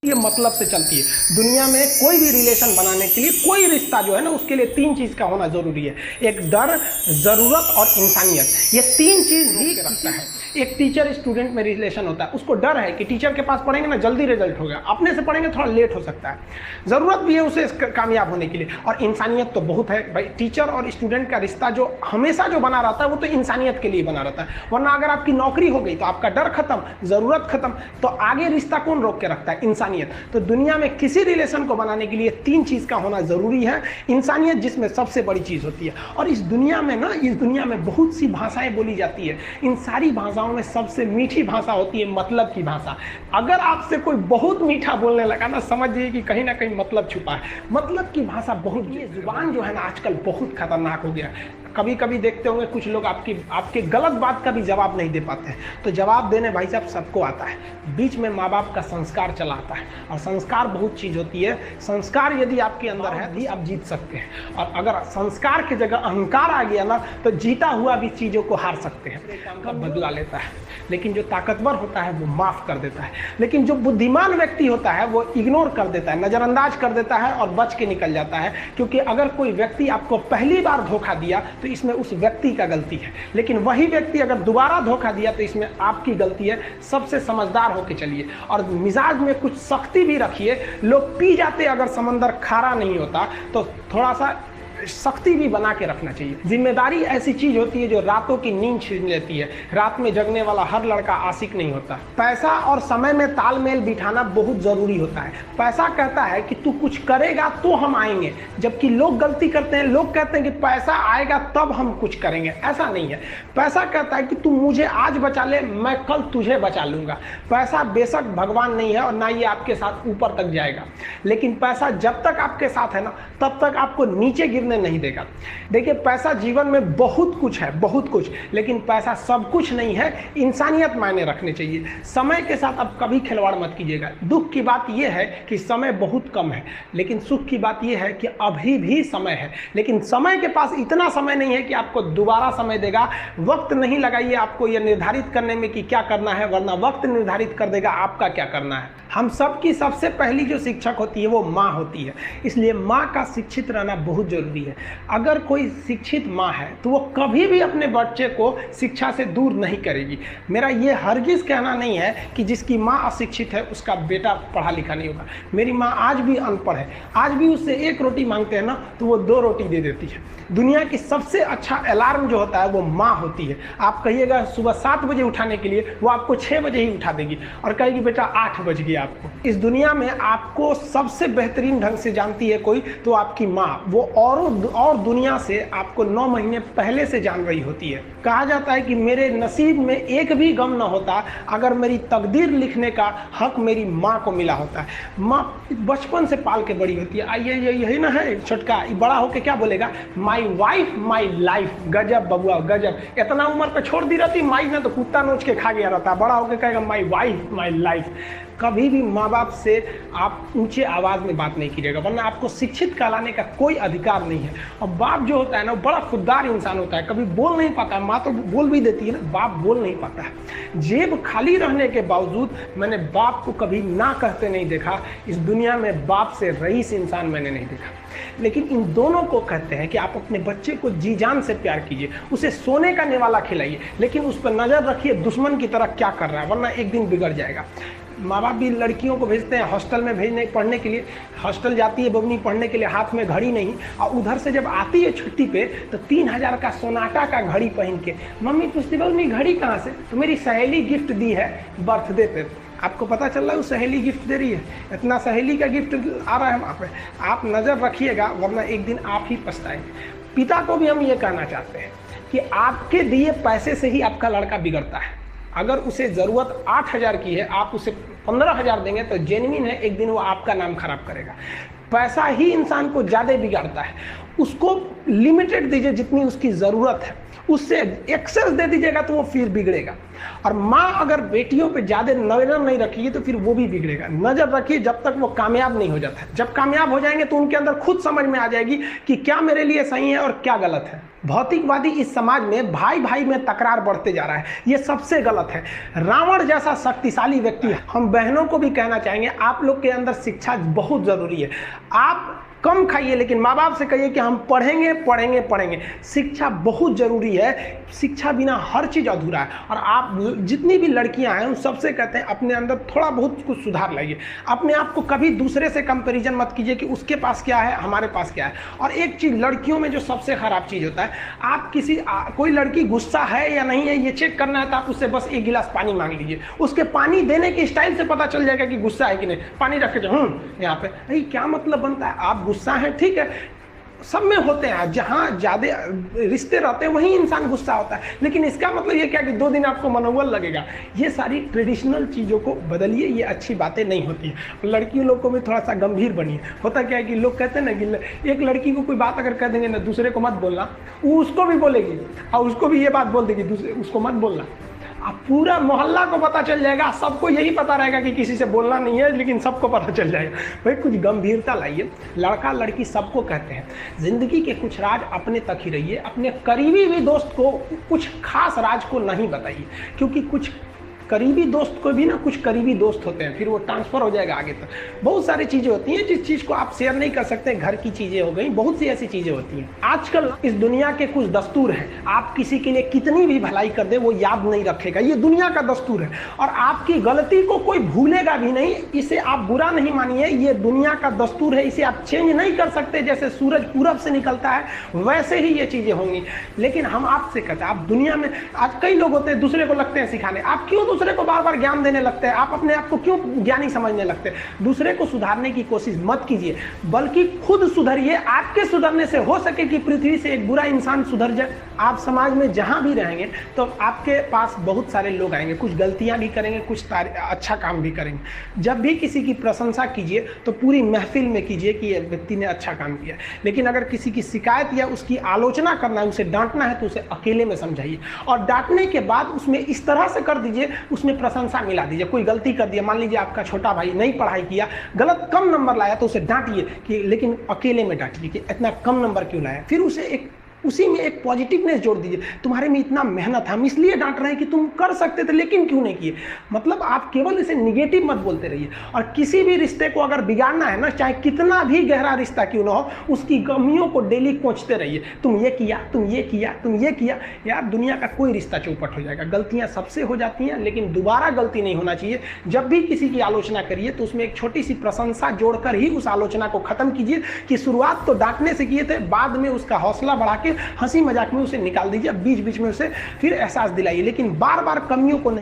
ये मतलब से चलती है। दुनिया में कोई भी रिलेशन बनाने के लिए, कोई रिश्ता जो है ना, उसके लिए तीन चीज का होना जरूरी है। एक डर, जरूरत और इंसानियत। ये तीन चीज ही रखता है। एक टीचर स्टूडेंट में रिलेशन होता है, उसको डर है कि टीचर के पास पढ़ेंगे ना जल्दी रिजल्ट होगा, अपने से पढ़ेंगे थोड़ा लेट हो सकता है। जरूरत भी है उसे कामयाब होने के लिए, और इंसानियत तो बहुत है भाई। टीचर और स्टूडेंट का रिश्ता जो हमेशा जो बना रहता है वो तो इंसानियत के लिए बना रहता है। वरना अगर आपकी नौकरी हो गई तो आपका डर खत्म, जरूरत खत्म, तो आगे रिश्ता कौन रोक के रखता है? इंसानियत। तो दुनिया में किसी रिलेशन को बनाने के लिए तीन चीज का होना जरूरी है। इंसानियत जिसमें सबसे बड़ी चीज होती है। और इस दुनिया में ना, इस दुनिया में बहुत सी भाषाएं बोली जाती है। इन सारी भाषाओं में सबसे मीठी भाषा होती है मतलब की भाषा। अगर आपसे कोई बहुत मीठा बोलने लगा ना, समझिए कि कहीं ना कहीं मतलब छुपा है। मतलब की भाषा बहुत, ये जुबान जो है ना आजकल बहुत खतरनाक हो गया। कभी कभी देखते होंगे कुछ लोग आपके गलत बात का भी जवाब नहीं दे पाते हैं। तो जवाब देने भाई साहब सबको आता है, बीच में माँ बाप का संस्कार चला आता है। और संस्कार बहुत चीज होती है। संस्कार यदि आपके अंदर है भी आप जीत सकते हैं, और अगर संस्कार की जगह अहंकार आ गया ना, तो जीता हुआ भी चीजों को हार सकते हैं। बदला लेता है, लेकिन जो ताकतवर होता है वो माफ कर देता है। लेकिन जो बुद्धिमान व्यक्ति होता है वो इग्नोर कर देता है, नजरअंदाज कर देता है और बच के निकल जाता है। क्योंकि अगर कोई व्यक्ति आपको पहली बार धोखा दिया तो इसमें उस व्यक्ति का गलती है, लेकिन वही व्यक्ति अगर दोबारा धोखा दिया तो इसमें आपकी गलती है। सबसे समझदार होके चलिए, और मिजाज में कुछ सख्ती भी रखिए। लोग पी जाते अगर समंदर खारा नहीं होता, तो थोड़ा सा सख्ती भी बना के रखना चाहिए। जिम्मेदारी ऐसी चीज होती है जो रातों की नींद छीन लेती है। रात में जगने वाला हर लड़का आशिक नहीं होता। पैसा और समय में तालमेल बिठाना बहुत जरूरी होता है। पैसा कहता है कि तू कुछ करेगा तो हम आएंगे, जबकि लोग गलती करते हैं। लोग कहते हैं कि पैसा आएगा तब हम कुछ करेंगे। ऐसा नहीं है। पैसा कहता है कि तू मुझे आज बचा ले, मैं कल तुझे बचा लूंगा। पैसा बेशक भगवान नहीं है और ना ये आपके साथ ऊपर तक जाएगा, लेकिन पैसा जब तक आपके साथ है ना, तब तक आपको नीचे गिरने नहीं देगा। देखिए, पैसा जीवन में बहुत कुछ है, बहुत कुछ, लेकिन पैसा सब कुछ नहीं है। इंसानियत मायने रखने चाहिए। समय के साथ आप कभी खिलवाड़ मत कीजिएगा। दुख की बात यह है कि समय बहुत कम है, लेकिन सुख की बात यह है कि अभी भी समय है। लेकिन समय के पास इतना समय नहीं है कि आपको दोबारा समय देगा। वक्त नहीं लगाइए आपको यह निर्धारित करने में कि क्या करना है, वरना वक्त निर्धारित कर देगा आपका क्या करना है। हम सब की सबसे पहली जो शिक्षक होती है वो माँ होती है, इसलिए माँ का शिक्षित रहना बहुत जरूरी है। अगर कोई शिक्षित माँ है तो वो कभी भी अपने बच्चे को शिक्षा से दूर नहीं करेगी। मेरा ये हरगिज़ कहना नहीं है कि जिसकी माँ अशिक्षित है उसका बेटा पढ़ा लिखा नहीं होगा। मेरी माँ आज भी अनपढ़ है, आज भी उससे एक रोटी मांगते हैं ना तो वो 2 रोटी दे देती है। दुनिया की सबसे अच्छा अलार्म जो होता है वो माँ होती है। आप कहिएगा सुबह 7 बजे उठाने के लिए, वो आपको 6 बजे ही उठा देगी और कहेगी बेटा 8 बज गया। आपको इस दुनिया में आपको सबसे बेहतरीन ढंग से जानती है कोई तो आपकी माँ। वो और दुनिया से आपको 9 महीने पहले से जान रही होती है। कहा जाता है कि मेरे नसीब में एक भी गम न होता अगर मेरी तकदीर लिखने का हक मेरी माँ को मिला होता है। माँ बचपन से पाल के बड़ी होती है। आइए यही ना है छोटका, बड़ा होके क्या बोलेगा? My wife my life. गजब बबुआ गजब। इतना उम्र पे छोड़ दी रहती माई ने तो कुत्ता नोच के खा गया रहता। बड़ा होके कहेगा माई वाइफ माई लाइफ। कभी भी माँ बाप से आप ऊंचे आवाज़ में बात नहीं कीजिएगा, वरना आपको शिक्षित कहलाने का कोई अधिकार नहीं है। और बाप जो होता है ना, बड़ा खुददार इंसान होता है, कभी बोल नहीं पाता है। माँ तो बोल भी देती है ना, बाप बोल नहीं पाता है। जेब खाली रहने के बावजूद मैंने बाप को कभी ना कहते नहीं देखा। इस दुनिया में बाप से रईस इंसान मैंने नहीं देखा। लेकिन इन दोनों को कहते हैं कि आप अपने बच्चे को जी जान से प्यार कीजिए, उसे सोने का निवाला खिलाइए, लेकिन उस पर नज़र रखिए दुश्मन की तरह क्या कर रहा है, वरना एक दिन बिगड़ जाएगा। माँ बाप भी लड़कियों को भेजते हैं हॉस्टल में पढ़ने के लिए। हॉस्टल जाती है बबनी पढ़ने के लिए, हाथ में घड़ी नहीं, और उधर से जब आती है छुट्टी पे तो 3000 का सोनाटा का घड़ी पहन के मम्मी पूछती बबनी घड़ी कहाँ से? तो मेरी सहेली गिफ्ट दी है बर्थडे पे। आपको पता चल रहा है वो सहेली गिफ्ट दे रही है। इतना सहेली का गिफ्ट आ रहा है वहाँ पे। आप नज़र रखिएगा, वरना एक दिन आप ही पछताएंगे। पिता को भी हम ये कहना चाहते हैं कि आपके दिए पैसे से ही आपका लड़का बिगड़ता है। अगर उसे ज़रूरत 8000 की है, आप उसे 15000 देंगे तो जेन्युइन है, एक दिन वो आपका नाम खराब करेगा। पैसा ही इंसान को ज़्यादा बिगाड़ता है। उसको लिमिटेड दीजिए जितनी उसकी ज़रूरत है, उससे एक्सेस दे दीजिएगा तो वो फिर बिगड़ेगा। और माँ अगर बेटियों पे ज़्यादा नज़र नहीं रखेगी तो फिर वो भी बिगड़ेगा। नज़र रखिए जब तक वो कामयाब नहीं हो जाता है। जब कामयाब हो जाएंगे तो उनके अंदर खुद समझ में आ जाएगी कि क्या मेरे लिए सही है और क्या गलत है। भौतिकवादी इस समाज में भाई भाई में तकरार बढ़ते जा रहा है, ये सबसे गलत है। रावण जैसा शक्तिशाली व्यक्ति है। हम बहनों को भी कहना चाहेंगे, आप लोग के अंदर शिक्षा बहुत ज़रूरी है। आप कम खाइए लेकिन माँ बाप से कहिए कि हम पढ़ेंगे पढ़ेंगे पढ़ेंगे। शिक्षा बहुत ज़रूरी है, शिक्षा बिना हर चीज़ अधूरा है। और आप जितनी भी लड़कियां हैं उन सबसे कहते हैं अपने अंदर थोड़ा बहुत कुछ सुधार लाइए। अपने आप को कभी दूसरे से कंपैरिजन मत कीजिए कि उसके पास क्या है हमारे पास क्या है। और एक चीज़ लड़कियों में जो सबसे ख़राब चीज़ होता है, आप कोई लड़की गुस्सा है या नहीं है ये चेक करना है तो आप उससे बस एक गिलास पानी मांग लीजिए, उसके पानी देने के स्टाइल से पता चल जाएगा कि गुस्सा है कि नहीं। पानी रख के यहाँ पे भाई क्या मतलब बनता है, आप गुस्सा है ठीक है, सब में होते हैं, जहाँ ज़्यादा रिश्ते रहते हैं वहीं इंसान गुस्सा होता है, लेकिन इसका मतलब ये क्या कि 2 दिन आपको मनोबल लगेगा। ये सारी ट्रेडिशनल चीज़ों को बदलिए, ये अच्छी बातें नहीं होती है। लड़कियों लोग को भी थोड़ा सा गंभीर बनिए। होता क्या है कि लोग कहते हैं ना कि एक लड़की को कोई बात अगर कह देंगे ना दूसरे को मत बोलना, वो उसको भी बोलेगी और उसको भी ये बात बोल देगी दूसरे उसको मत बोलना। अब पूरा मोहल्ला को पता चल जाएगा, सबको यही पता रहेगा कि किसी से बोलना नहीं है, लेकिन सबको पता चल जाएगा। भाई कुछ गंभीरता लाइए। लड़का लड़की सबको कहते हैं, जिंदगी के कुछ राज अपने तक ही रहिए। अपने करीबी भी दोस्त को कुछ खास राज को नहीं बताइए, क्योंकि कुछ करीबी दोस्त को भी ना कुछ करीबी दोस्त होते हैं, फिर वो ट्रांसफ़र हो जाएगा आगे तक। बहुत सारी चीज़ें होती हैं जिस चीज़ को आप शेयर नहीं कर सकते, घर की चीज़ें हो गई, बहुत सी ऐसी चीज़ें होती हैं। आजकल इस दुनिया के कुछ दस्तूर हैं, आप किसी के लिए कितनी भी भलाई कर दे वो याद नहीं रखेगा, ये दुनिया का दस्तूर है। और आपकी गलती को कोई भूलेगा भी नहीं, इसे आप बुरा नहीं मानिए, ये दुनिया का दस्तूर है, इसे आप चेंज नहीं कर सकते। जैसे सूरज पूरब से निकलता है वैसे ही ये चीज़ें होंगी। लेकिन हम आपसे कहते हैं, आप दुनिया में आज कई लोग होते हैं दूसरे को लगते हैं सिखाने, आप क्यों दूसरे को बार बार ज्ञान देने लगते हैं, आप अपने आप को क्यों ज्ञानी समझने लगते हैं। दूसरे को सुधारने की कोशिश मत कीजिए, बल्कि खुद सुधरिए। आपके सुधरने से हो सके कि पृथ्वी से एक बुरा इंसान सुधर जाए। आप समाज में जहां भी रहेंगे तो आपके पास बहुत सारे लोग आएंगे, कुछ गलतियां भी करेंगे, कुछ अच्छा काम भी करेंगे। जब भी किसी की प्रशंसा कीजिए तो पूरी महफिल में कीजिए कि ये व्यक्ति ने अच्छा काम किया। लेकिन अगर किसी की शिकायत या उसकी आलोचना करना है, उसे डांटना है, तो उसे अकेले में समझाइए। और डांटने के बाद उसमें इस तरह से कर दीजिए, उसमें प्रशंसा मिला दीजिए। कोई गलती कर दिया, मान लीजिए आपका छोटा भाई नहीं पढ़ाई किया, गलत कम नंबर लाया, तो उसे डांटिए कि लेकिन अकेले में डांटिए कि इतना कम नंबर क्यों लाया। फिर उसे उसी में एक पॉजिटिवनेस जोड़ दीजिए, तुम्हारे में इतना मेहनत है, हम इसलिए डांट रहे हैं कि तुम कर सकते थे लेकिन क्यों नहीं किए। मतलब आप केवल इसे निगेटिव मत बोलते रहिए। और किसी भी रिश्ते को अगर बिगाड़ना है ना, चाहे कितना भी गहरा रिश्ता क्यों ना हो, उसकी कमियों को डेली कोंचते रहिए। तुम ये किया, तुम ये किया, तुम ये किया। यार दुनिया का कोई रिश्ता चौपट हो जाएगा। गलतियां सबसे हो जाती हैं, लेकिन दोबारा गलती नहीं होना चाहिए। जब भी किसी की आलोचना करिए तो उसमें एक छोटी सी प्रशंसा जोड़कर ही उस आलोचना को खत्म कीजिए कि शुरुआत तो डांटने से किए थे, बाद में उसका हौसला बढ़ा के हंसी मजाक में उसे निकाल दीजिए। बीच बीच में उसे फिर एहसास दिलाइए, लेकिन बार बार कमियों को नहीं।